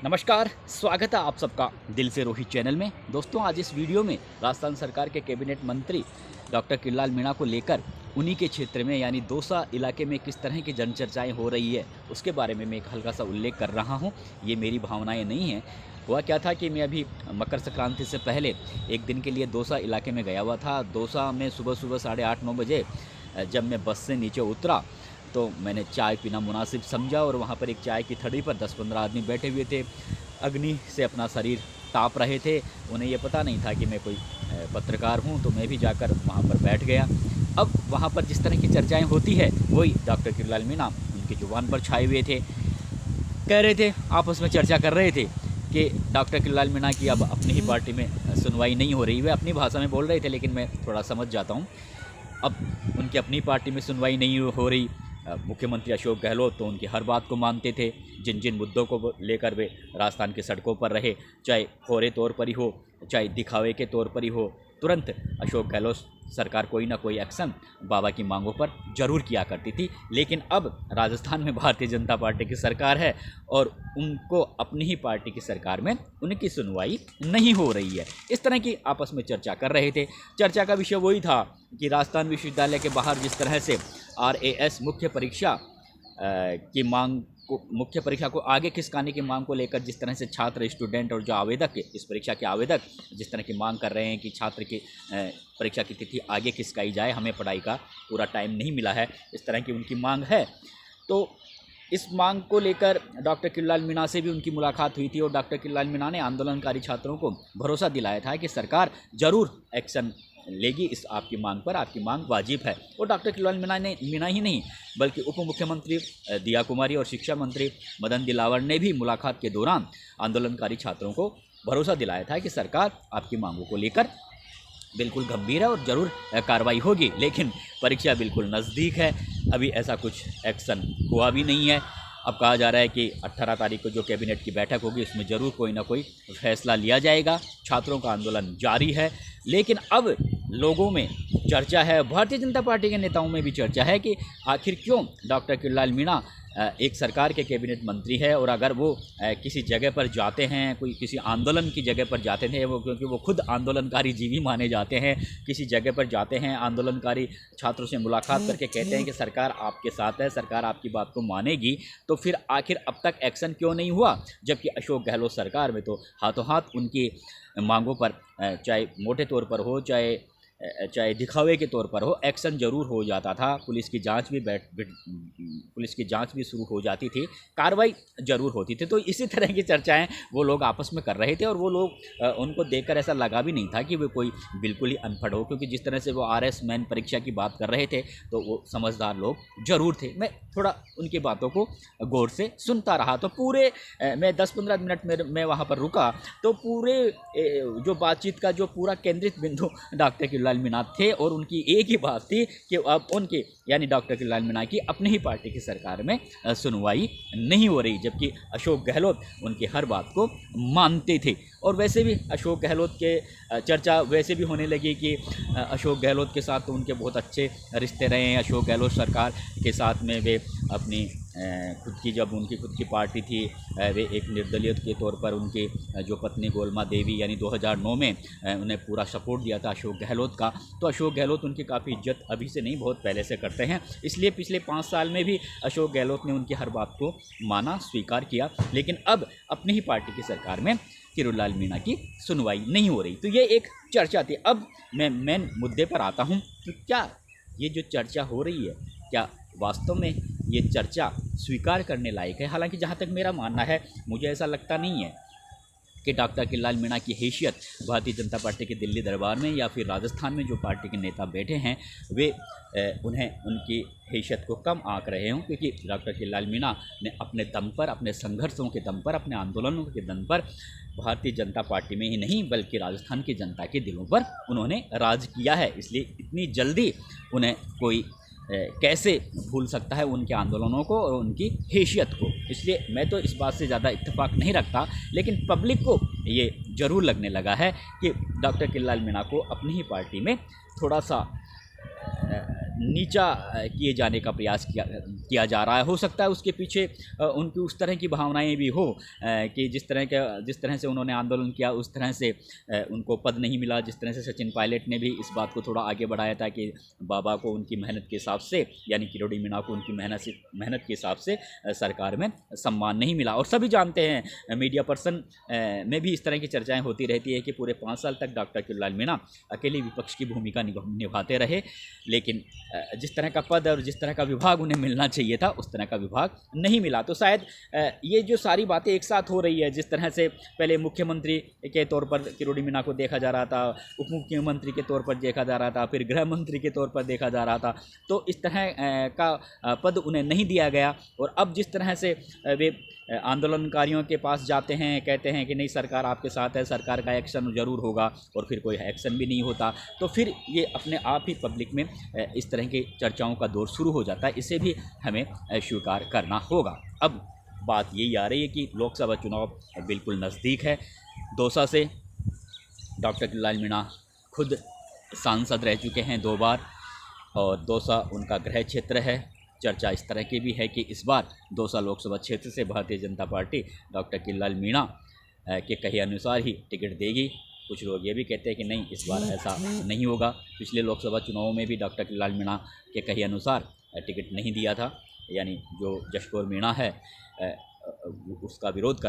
नमस्कार, स्वागत है आप सबका दिल से रोहित चैनल में। दोस्तों, आज इस वीडियो में राजस्थान सरकार के कैबिनेट मंत्री डॉक्टर किरलाल मीणा को लेकर उन्हीं के क्षेत्र में यानी दौसा इलाके में किस तरह की जनचर्चाएं हो रही है, उसके बारे में मैं एक हल्का सा उल्लेख कर रहा हूं। ये मेरी भावनाएं नहीं हैं। हुआ क्या था कि मैं अभी मकर संक्रांति से पहले एक दिन के लिए दौसा इलाके में गया हुआ था। दौसा में सुबह-सुबह 8:30-9 बजे जब मैं बस से नीचे उतरा तो मैंने चाय पीना मुनासिब समझा और वहाँ पर एक चाय की थड़ी पर 10-15 आदमी बैठे हुए थे। अग्नि से अपना शरीर ताप रहे थे। उन्हें ये पता नहीं था कि मैं कोई पत्रकार हूँ, तो मैं भी जाकर वहाँ पर बैठ गया। अब वहाँ पर जिस तरह की चर्चाएँ होती है, वही डॉक्टर किरलाल मीणा उनकी ज़ुबान पर छाए हुए थे। कह रहे थे, आपस में चर्चा कर रहे थे कि डॉक्टर किरलाल मीणा की अब अपनी ही पार्टी में सुनवाई नहीं हो रही। वे अपनी भाषा में बोल रहे थे, लेकिन मैं थोड़ा समझ जाता हूँ। अब उनकी अपनी पार्टी में सुनवाई नहीं हो रही। मुख्यमंत्री अशोक गहलोत तो उनकी हर बात को मानते थे। जिन जिन मुद्दों को लेकर वे राजस्थान की सड़कों पर रहे, चाहे फौरे तौर पर ही हो, चाहे दिखावे के तौर पर ही हो, तुरंत अशोक गहलोत सरकार कोई ना कोई एक्शन बाबा की मांगों पर जरूर किया करती थी। लेकिन अब राजस्थान में भारतीय जनता पार्टी की सरकार है और उनको अपनी ही पार्टी की सरकार में उनकी सुनवाई नहीं हो रही है। इस तरह की आपस में चर्चा कर रहे थे। चर्चा का विषय वही था कि राजस्थान विश्वविद्यालय के बाहर जिस तरह से RAS मुख्य परीक्षा की मांग मुख्य परीक्षा को आगे खिसकाने की मांग को लेकर जिस तरह से छात्र, स्टूडेंट और जो आवेदक इस परीक्षा के आवेदक जिस तरह की मांग कर रहे हैं कि छात्र की परीक्षा की तिथि आगे खिसकाई जाए, हमें पढ़ाई का पूरा टाइम नहीं मिला है, इस तरह की उनकी मांग है। तो इस मांग को लेकर डॉक्टर किरलाल मीणा से भी उनकी मुलाकात हुई थी और डॉक्टर किरलाल मीणा ने आंदोलनकारी छात्रों को भरोसा दिलाया था कि सरकार ज़रूर एक्शन लेगी इस आपकी मांग पर। आपकी मांग वाजिब है। और डॉक्टर किरलाल मीणा ही नहीं बल्कि उप मुख्यमंत्री दिया कुमारी और शिक्षा मंत्री मदन दिलावर ने भी मुलाकात के दौरान आंदोलनकारी छात्रों को भरोसा दिलाया था कि सरकार आपकी मांगों को लेकर बिल्कुल गंभीर है और ज़रूर कार्रवाई होगी। लेकिन परीक्षा बिल्कुल नज़दीक है, अभी ऐसा कुछ एक्शन हुआ भी नहीं है। अब कहा जा रहा है कि 18 तारीख को जो कैबिनेट की बैठक होगी उसमें ज़रूर कोई ना कोई फैसला लिया जाएगा। छात्रों का आंदोलन जारी है। लेकिन अब लोगों में चर्चा है, भारतीय जनता पार्टी के नेताओं में भी चर्चा है कि आखिर क्यों डॉक्टर किरलाल मीणा एक सरकार के कैबिनेट मंत्री है और अगर वो किसी जगह पर जाते हैं, कोई किसी आंदोलन की जगह पर जाते थे, वो क्योंकि वो खुद आंदोलनकारी जीवी माने जाते हैं, किसी जगह पर जाते हैं, आंदोलनकारी छात्रों से मुलाकात करके कहते हैं कि सरकार आपके साथ है, सरकार आपकी बात को मानेगी, तो फिर आखिर अब तक एक्शन क्यों नहीं हुआ? जबकि अशोक गहलोत सरकार में तो हाथों हाथ उनकी मांगों पर चाहे मोटे तौर पर हो, चाहे दिखावे के तौर पर हो, एक्शन ज़रूर हो जाता था। पुलिस की जांच भी शुरू हो जाती थी, कार्रवाई ज़रूर होती थी। तो इसी तरह की चर्चाएं वो लोग आपस में कर रहे थे और वो लोग उनको देखकर ऐसा लगा भी नहीं था कि वे कोई बिल्कुल ही अनपढ़ हो, क्योंकि जिस तरह से वो RS मैन परीक्षा की बात कर रहे थे तो वो समझदार लोग ज़रूर थे। मैं थोड़ा उनकी बातों को गौर से सुनता रहा तो मैं 10-15 मिनट में मैं वहाँ पर रुका तो पूरे जो बातचीत का जो पूरा केंद्रित बिंदु डॉक्टर किरलाल मीणा थे और उनकी एक ही बात थी कि अब उनके यानी डॉक्टर किरलाल मीणा की अपनी ही पार्टी की सरकार में सुनवाई नहीं हो रही, जबकि अशोक गहलोत उनकी हर बात को मानते थे। और वैसे भी अशोक गहलोत के चर्चा वैसे भी होने लगी कि अशोक गहलोत के साथ तो उनके बहुत अच्छे रिश्ते रहे हैं। अशोक गहलोत सरकार के साथ में वे अपनी जब उनकी खुद की पार्टी थी, वे एक निर्दलीय के तौर पर उनकी जो पत्नी गोलमा देवी यानी 2009 में उन्हें पूरा सपोर्ट दिया था अशोक गहलोत का। तो अशोक गहलोत उनकी काफ़ी इज्जत अभी से नहीं बहुत पहले से करते हैं, इसलिए पिछले 5 साल में भी अशोक गहलोत ने उनकी हर बात को माना, स्वीकार किया। लेकिन अब अपनी ही पार्टी की सरकार में किरलाल मीणा की सुनवाई नहीं हो रही। तो ये एक चर्चा थी। अब मैं मेन मुद्दे पर आता हूँ कि क्या ये जो चर्चा हो रही है, क्या वास्तव में ये चर्चा स्वीकार करने लायक है? हालांकि जहाँ तक मेरा मानना है, मुझे ऐसा लगता नहीं है कि डॉक्टर किरलाल मीणा की हैसियत भारतीय जनता पार्टी के दिल्ली दरबार में या फिर राजस्थान में जो पार्टी के नेता बैठे हैं वे उन्हें उनकी हैसियत को कम आंक रहे हों, क्योंकि डॉक्टर किरलाल मीणा ने अपने दम पर, अपने संघर्षों के दम पर, अपने आंदोलनों के दम पर भारतीय जनता पार्टी में ही नहीं बल्कि राजस्थान की जनता के दिलों पर उन्होंने राज किया है। इसलिए इतनी जल्दी उन्हें कोई कैसे भूल सकता है उनके आंदोलनों को और उनकी हैसियत को? इसलिए मैं तो इस बात से ज़्यादा इत्तेफाक नहीं रखता, लेकिन पब्लिक को ये ज़रूर लगने लगा है कि डॉक्टर किरलाल मीणा को अपनी ही पार्टी में थोड़ा सा नीचा किए जाने का प्रयास किया जा रहा है। हो सकता है उसके पीछे उनकी उस तरह की भावनाएं भी हो कि जिस तरह से उन्होंने आंदोलन किया उस तरह से उनको पद नहीं मिला। जिस तरह से सचिन पायलट ने भी इस बात को थोड़ा आगे बढ़ाया था कि बाबा को उनकी मेहनत के हिसाब से, यानी किरोड़ी मीणा को उनकी मेहनत के हिसाब से सरकार में सम्मान नहीं मिला। और सभी जानते हैं, मीडिया पर्सन में भी इस तरह की चर्चाएं होती रहती है कि पूरे 5 साल तक डॉक्टर किरोड़ी मीणा अकेले विपक्ष की भूमिका निभाते रहे, लेकिन जिस तरह का पद और जिस तरह का विभाग उन्हें मिलना चाहिए था उस तरह का विभाग नहीं मिला। तो शायद ये जो सारी बातें एक साथ हो रही है, जिस तरह से पहले मुख्यमंत्री के तौर पर किरोड़ी मीणा को देखा जा रहा था, उप मुख्यमंत्री के तौर पर देखा जा रहा था, फिर गृह मंत्री के तौर पर देखा जा रहा था, तो इस तरह का पद उन्हें नहीं दिया गया। और अब जिस तरह से वे आंदोलनकारियों के पास जाते हैं, कहते हैं कि नहीं सरकार आपके साथ है, सरकार का एक्शन ज़रूर होगा, और फिर कोई एक्शन भी नहीं होता, तो फिर ये अपने आप ही पब्लिक में इस तरह की चर्चाओं का दौर शुरू हो जाता है। इसे भी हमें स्वीकार करना होगा। अब बात यही आ रही है कि लोकसभा चुनाव बिल्कुल नज़दीक है। दौसा से डॉक्टर किरोड़ी मीणा खुद सांसद रह चुके हैं 2 बार, और दौसा उनका गृह क्षेत्र है। चर्चा इस तरह की भी है कि इस बार दौसा लोकसभा क्षेत्र से भारतीय जनता पार्टी डॉक्टर किरोड़ी मीणा के कहे अनुसार ही टिकट देगी। कुछ लोग ये भी कहते हैं कि नहीं, इस बार ऐसा नहीं होगा। पिछले लोकसभा चुनावों में भी डॉक्टर किरोड़ी मीणा के कहे अनुसार टिकट नहीं दिया था, यानी जो जशकौर मीणा है उसका विरोध कर रहे